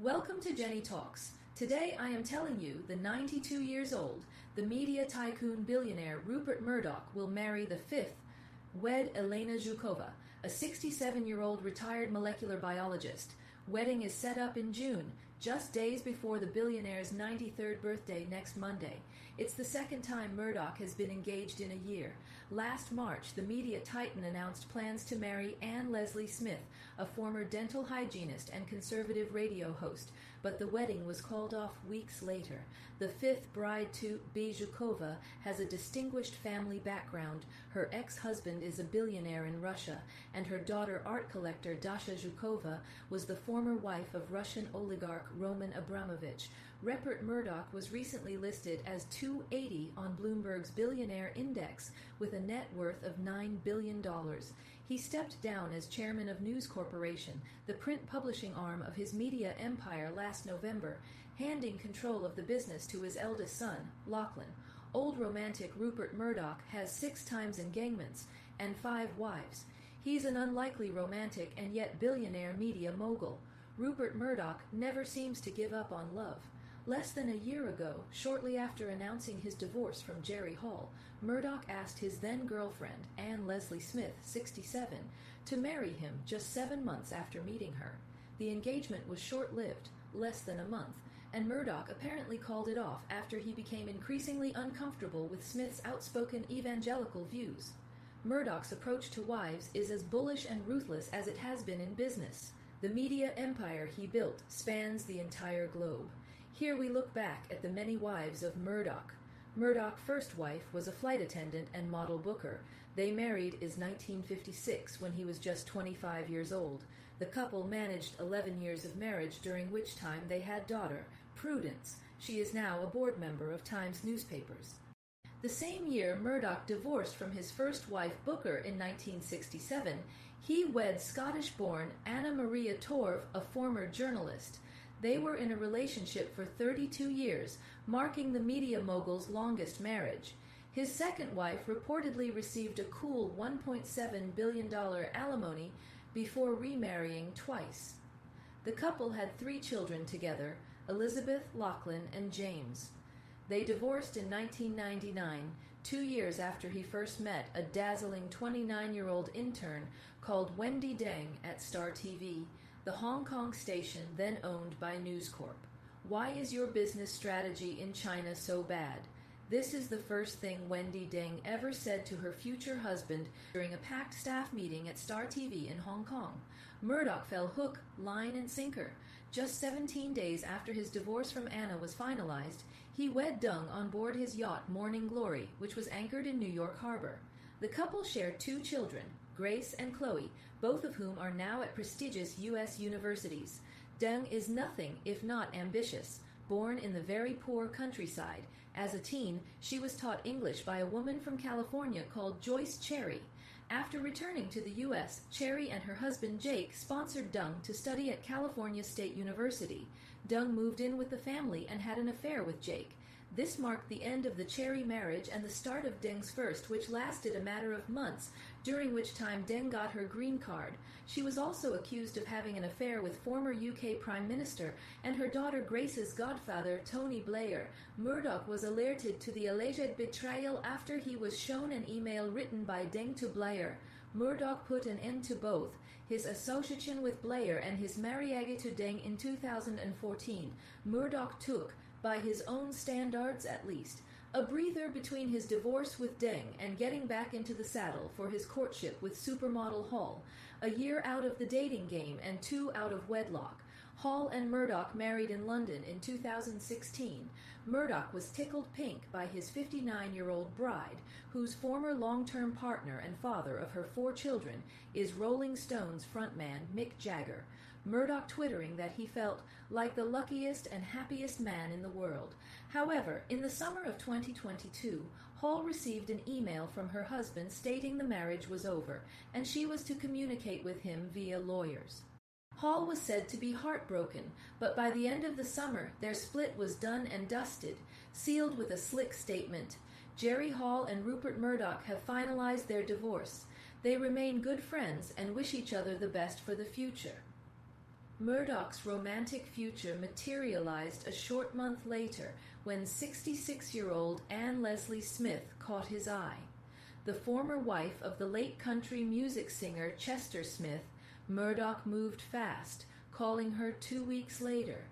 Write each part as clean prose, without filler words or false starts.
Welcome to Jenny Talks. Today I am telling you the 92 years old, the media tycoon billionaire Rupert Murdoch will marry the fifth wed Elena Zhukova, a 67-year-old retired molecular biologist. Wedding is set up in June, just days before the billionaire's 93rd birthday next Monday. It's the second time Murdoch has been engaged in a year. Last March, the media titan announced plans to marry Anne Leslie Smith, a former dental hygienist and conservative radio host, but the wedding was called off weeks later. The fifth bride to be Zhukova has a distinguished family background. Her ex-husband is a billionaire in Russia, and her daughter, art collector Dasha Zhukova, was the former wife of Russian oligarch Roman Abramovich. Rupert Murdoch was recently listed as 280 on Bloomberg's billionaire index with a net worth of $9 billion. He stepped down as chairman of News Corporation, the print publishing arm of his media empire, last November, handing control of the business to his eldest son, Lachlan. Old romantic Rupert Murdoch has 6 times engagements and 5 wives. He's an unlikely romantic and yet billionaire media mogul. Rupert Murdoch never seems to give up on love. Less than a year ago, shortly after announcing his divorce from Jerry Hall, Murdoch asked his then-girlfriend, Anne Leslie Smith, 67, to marry him just 7 months after meeting her. The engagement was short-lived, less than a month, and Murdoch apparently called it off after he became increasingly uncomfortable with Smith's outspoken evangelical views. Murdoch's approach to wives is as bullish and ruthless as it has been in business. The media empire he built spans the entire globe. Here we look back at the many wives of Murdoch. Murdoch's first wife was a flight attendant and model booker. They married in 1956 when he was just 25 years old. The couple managed 11 years of marriage, during which time they had daughter, Prudence. She is now a board member of Times newspapers. The same year Murdoch divorced from his first wife Booker in 1967, he wed Scottish-born Anna Maria Torv, a former journalist. They were in a relationship for 32 years, marking the media mogul's longest marriage. His second wife reportedly received a cool $1.7 billion alimony before remarrying twice. The couple had 3 children together, Elizabeth, Lachlan, and James. They divorced in 1999, 2 years after he first met a dazzling 29-year-old intern called Wendi Deng at Star TV, the Hong Kong station then owned by News Corp. Why is your business strategy in China so bad? This is the first thing Wendi Deng ever said to her future husband during a packed staff meeting at Star TV in Hong Kong. Murdoch fell hook, line, and sinker. Just 17 days after his divorce from Anna was finalized, he wed Deng on board his yacht Morning Glory, which was anchored in New York Harbor. The couple shared 2 children, Grace and Chloe, both of whom are now at prestigious U.S. universities. Deng is nothing if not ambitious. Born in the very poor countryside, as a teen, she was taught English by a woman from California called Joyce Cherry. After returning to the U.S., Cherry and her husband Jake sponsored Deng to study at California State University. Deng moved in with the family and had an affair with Jake. This marked the end of the Cherry marriage and the start of Deng's first, which lasted a matter of months, during which time Deng got her green card. She was also accused of having an affair with former UK Prime Minister and her daughter Grace's godfather, Tony Blair. Murdoch was alerted to the alleged betrayal after he was shown an email written by Deng to Blair. Murdoch put an end to both his association with Blair and his marriage to Deng in 2014. Murdoch took, by his own standards at least, a breather between his divorce with Deng and getting back into the saddle for his courtship with supermodel Hall, a year out of the dating game and 2 out of wedlock. Hall and Murdoch married in London in 2016. Murdoch was tickled pink by his 59-year-old bride, whose former long-term partner and father of her 4 children is Rolling Stones frontman Mick Jagger. Murdoch twittering that he felt like the luckiest and happiest man in the world. However, in the summer of 2022, Hall received an email from her husband stating the marriage was over, and she was to communicate with him via lawyers. Hall was said to be heartbroken, but by the end of the summer, their split was done and dusted, sealed with a slick statement. Jerry Hall and Rupert Murdoch have finalized their divorce. They remain good friends and wish each other the best for the future. Murdoch's romantic future materialized a short month later when 66-year-old Anne Leslie Smith caught his eye. The former wife of the late country music singer Chester Smith, Murdoch moved fast, calling her 2 weeks later.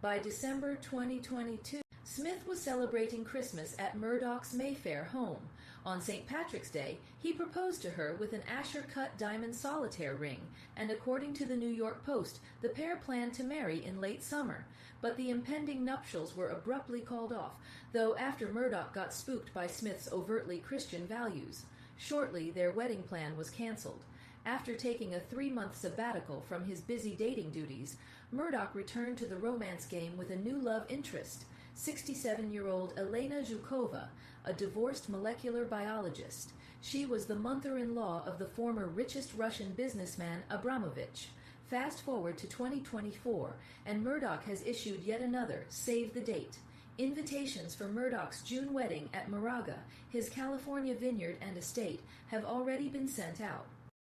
By December 2022, Smith was celebrating Christmas at Murdoch's Mayfair home. On St. Patrick's Day, he proposed to her with an Asher-cut diamond solitaire ring, and according to the New York Post, the pair planned to marry in late summer. But the impending nuptials were abruptly called off, though after Murdoch got spooked by Smith's overtly Christian values. Shortly, their wedding plan was canceled. After taking a 3-month sabbatical from his busy dating duties, Murdoch returned to the romance game with a new love interest, 67-year-old Elena Zhukova, a divorced molecular biologist. She was the mother-in-law of the former richest Russian businessman Abramovich. Fast forward to 2024, and Murdoch has issued yet another save the date. Invitations for Murdoch's June wedding at Moraga, his California vineyard and estate, have already been sent out.